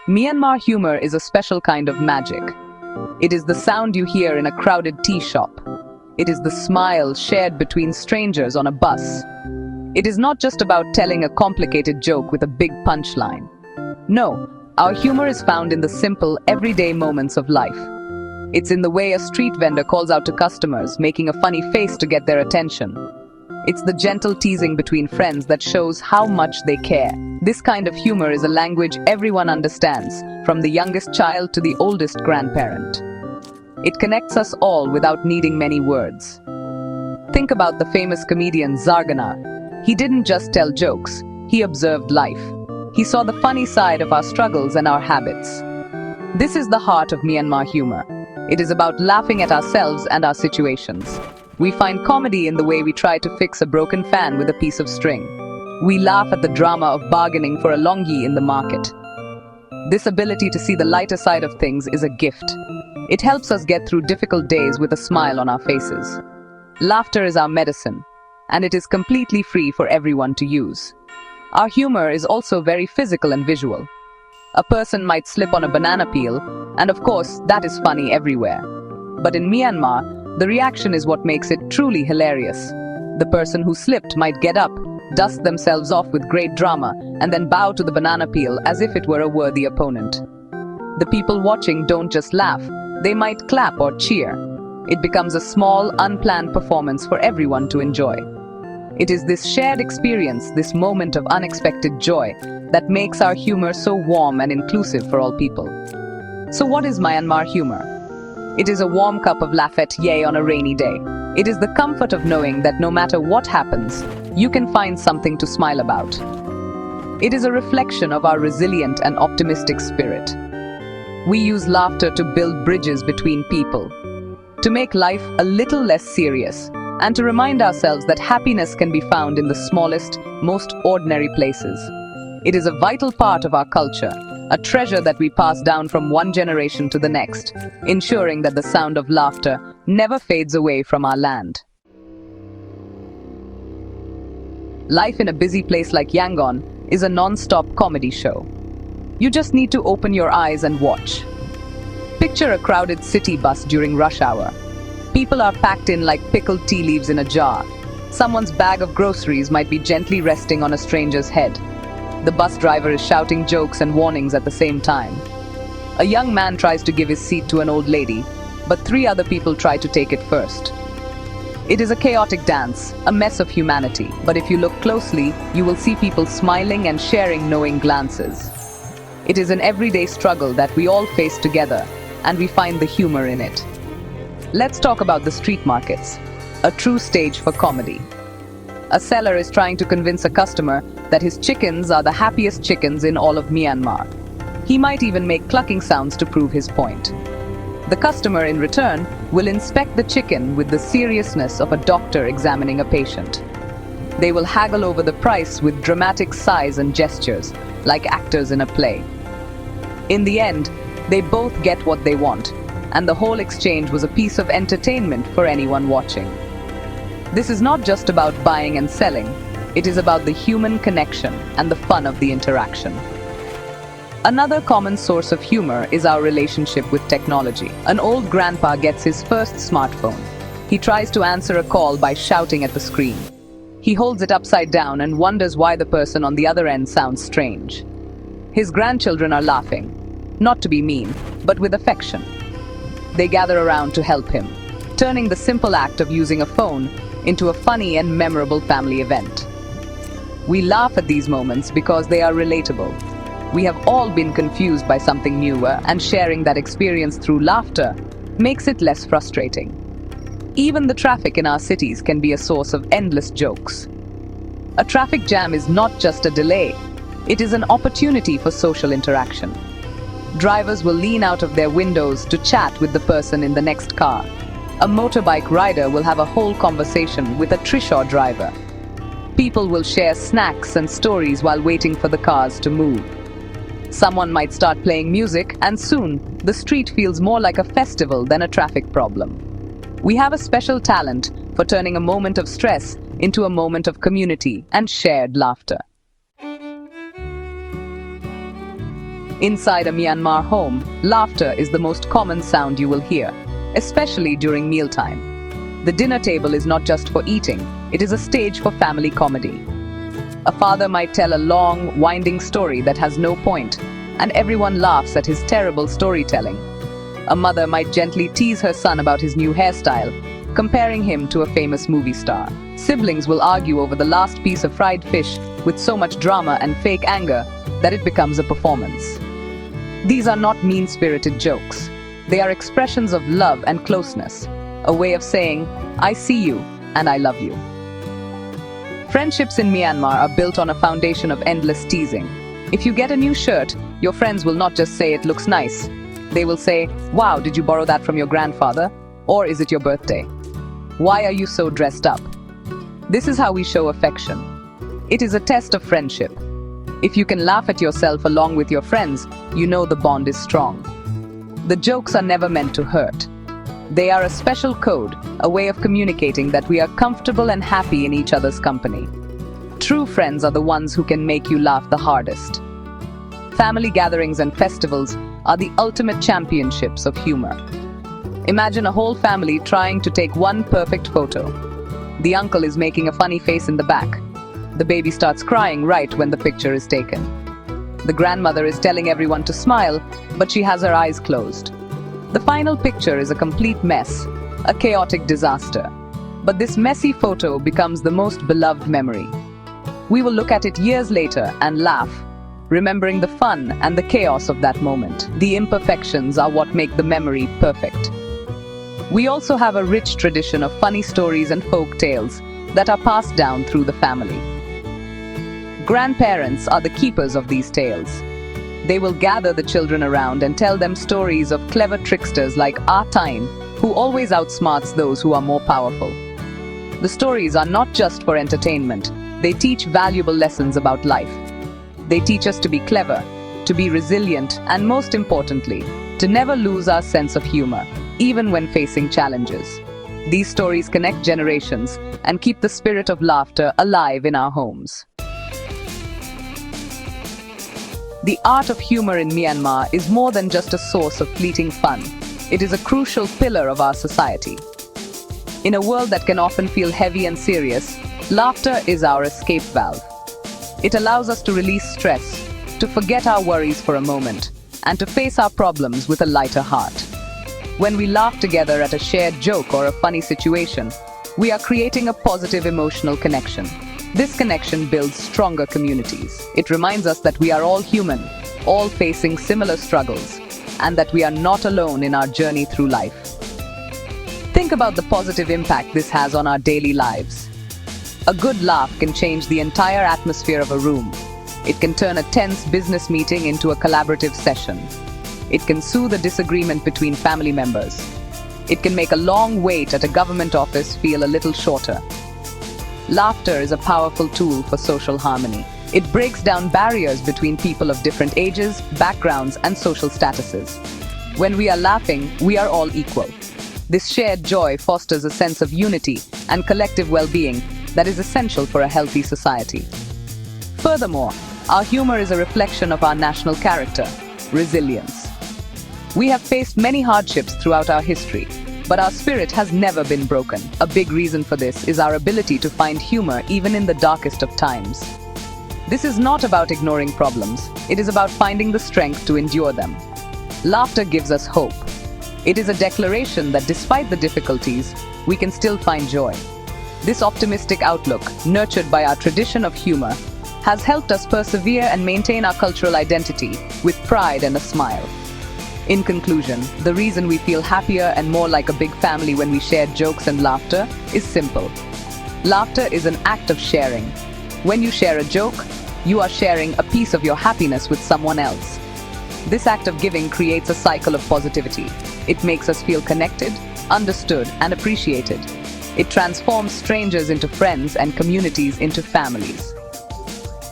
Myanmar humor is a special kind of magic. It is the sound you hear in a crowded tea shop. It is the smile shared between strangers on a bus. It is not just about telling a complicated joke with a big punchline. No, our humor is found in the simple, everyday moments of life. It's in the way a street vendor calls out to customers, making a funny face to get their attention. It's the gentle teasing between friends that shows how much they care. This kind of humor is a language everyone understands, from the youngest child to the oldest grandparent. It connects us all without needing many words. Think about the famous comedian Zargana. He didn't just tell jokes, he observed life. He saw the funny side of our struggles and our habits. This is the heart of Myanmar humor. It is about laughing at ourselves and our situations. We find comedy in the way we try to fix a broken fan with a piece of string. We laugh at the drama of bargaining for a longi in the market. This ability to see the lighter side of things is a gift. It helps us get through difficult days with a smile on our faces. Laughter is our medicine, and it is completely free for everyone to use. Our humor is also very physical and visual. A person might slip on a banana peel, and of course, that is funny everywhere. But in Myanmar, the reaction is what makes it truly hilarious. The person who slipped might get up, dust themselves off with great drama, and then bow to the banana peel as if it were a worthy opponent. The people watching don't just laugh, they might clap or cheer. It becomes a small, unplanned performance for everyone to enjoy. It is this shared experience, this moment of unexpected joy, that makes our humor so warm and inclusive for all people. So what is Myanmar humor? It is a warm cup of laughet yay on a rainy day. It is the comfort of knowing that no matter what happens, you can find something to smile about. It is a reflection of our resilient and optimistic spirit. We use laughter to build bridges between people, to make life a little less serious, and to remind ourselves that happiness can be found in the smallest, most ordinary places. It is a vital part of our culture, a treasure that we pass down from one generation to the next, ensuring that the sound of laughter never fades away from our land. Life in a busy place like Yangon is a non-stop comedy show. You just need to open your eyes and watch. Picture a crowded city bus during rush hour. People are packed in like pickled tea leaves in a jar. Someone's bag of groceries might be gently resting on a stranger's head. The bus driver is shouting jokes and warnings at the same time. A young man tries to give his seat to an old lady, but 3 other people try to take it first. It is a chaotic dance, a mess of humanity, but if you look closely, you will see people smiling and sharing knowing glances. It is an everyday struggle that we all face together, and we find the humor in it. Let's talk about the street markets, a true stage for comedy. A seller is trying to convince a customer that his chickens are the happiest chickens in all of Myanmar. He might even make clucking sounds to prove his point. The customer, in return, will inspect the chicken with the seriousness of a doctor examining a patient. They will haggle over the price with dramatic sighs and gestures, like actors in a play. In the end, they both get what they want, and the whole exchange was a piece of entertainment for anyone watching. This is not just about buying and selling, it is about the human connection and the fun of the interaction. Another common source of humor is our relationship with technology. An old grandpa gets his first smartphone. He tries to answer a call by shouting at the screen. He holds it upside down and wonders why the person on the other end sounds strange. His grandchildren are laughing, not to be mean, but with affection. They gather around to help him, turning the simple act of using a phone into a funny and memorable family event. We laugh at these moments because they are relatable. We have all been confused by something newer, and sharing that experience through laughter makes it less frustrating. Even the traffic in our cities can be a source of endless jokes. A traffic jam is not just a delay, it is an opportunity for social interaction. Drivers will lean out of their windows to chat with the person in the next car. A motorbike rider will have a whole conversation with a trishaw driver. People will share snacks and stories while waiting for the cars to move. Someone might start playing music, and soon, the street feels more like a festival than a traffic problem. We have a special talent for turning a moment of stress into a moment of community and shared laughter. Inside a Myanmar home, laughter is the most common sound you will hear, especially during mealtime. The dinner table is not just for eating, it is a stage for family comedy. A father might tell a long, winding story that has no point, and everyone laughs at his terrible storytelling. A mother might gently tease her son about his new hairstyle, comparing him to a famous movie star. Siblings will argue over the last piece of fried fish with so much drama and fake anger that it becomes a performance. These are not mean-spirited jokes. They are expressions of love and closeness, a way of saying, I see you and I love you. Friendships in Myanmar are built on a foundation of endless teasing. If you get a new shirt, your friends will not just say it looks nice. They will say, wow, did you borrow that from your grandfather? Or is it your birthday? Why are you so dressed up? This is how we show affection. It is a test of friendship. If you can laugh at yourself along with your friends, you know the bond is strong. The jokes are never meant to hurt. They are a special code, a way of communicating that we are comfortable and happy in each other's company. True friends are the ones who can make you laugh the hardest. Family gatherings and festivals are the ultimate championships of humor. Imagine a whole family trying to take one perfect photo. The uncle is making a funny face in the back. The baby starts crying right when the picture is taken. The grandmother is telling everyone to smile, but she has her eyes closed. The final picture is a complete mess, a chaotic disaster. But this messy photo becomes the most beloved memory. We will look at it years later and laugh, remembering the fun and the chaos of that moment. The imperfections are what make the memory perfect. We also have a rich tradition of funny stories and folk tales that are passed down through the family. Grandparents are the keepers of these tales. They will gather the children around and tell them stories of clever tricksters like Ah Tain, who always outsmarts those who are more powerful. The stories are not just for entertainment, they teach valuable lessons about life. They teach us to be clever, to be resilient, and most importantly, to never lose our sense of humor, even when facing challenges. These stories connect generations and keep the spirit of laughter alive in our homes. The art of humor in Myanmar is more than just a source of fleeting fun. It is a crucial pillar of our society. In a world that can often feel heavy and serious, laughter is our escape valve. It allows us to release stress, to forget our worries for a moment, and to face our problems with a lighter heart. When we laugh together at a shared joke or a funny situation, we are creating a positive emotional connection. This connection builds stronger communities. It reminds us that we are all human, all facing similar struggles, and that we are not alone in our journey through life. Think about the positive impact this has on our daily lives. A good laugh can change the entire atmosphere of a room. It can turn a tense business meeting into a collaborative session. It can soothe a disagreement between family members. It can make a long wait at a government office feel a little shorter. Laughter is a powerful tool for social harmony. It breaks down barriers between people of different ages, backgrounds, and social statuses. When we are laughing, we are all equal. This shared joy fosters a sense of unity and collective well-being that is essential for a healthy society. Furthermore, our humor is a reflection of our national character, resilience. We have faced many hardships throughout our history, but our spirit has never been broken. A big reason for this is our ability to find humor even in the darkest of times. This is not about ignoring problems, it is about finding the strength to endure them. Laughter gives us hope. It is a declaration that despite the difficulties, we can still find joy. This optimistic outlook, nurtured by our tradition of humor, has helped us persevere and maintain our cultural identity with pride and a smile. In conclusion, the reason we feel happier and more like a big family when we share jokes and laughter is simple. Laughter is an act of sharing. When you share a joke, you are sharing a piece of your happiness with someone else. This act of giving creates a cycle of positivity. It makes us feel connected, understood, and appreciated. It transforms strangers into friends and communities into families.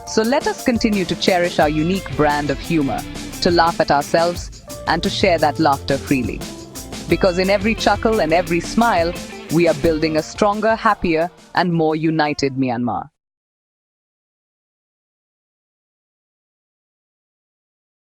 So let us continue to cherish our unique brand of humor, to laugh at ourselves, and to share that laughter freely. Because in every chuckle and every smile, we are building a stronger, happier, and more united Myanmar.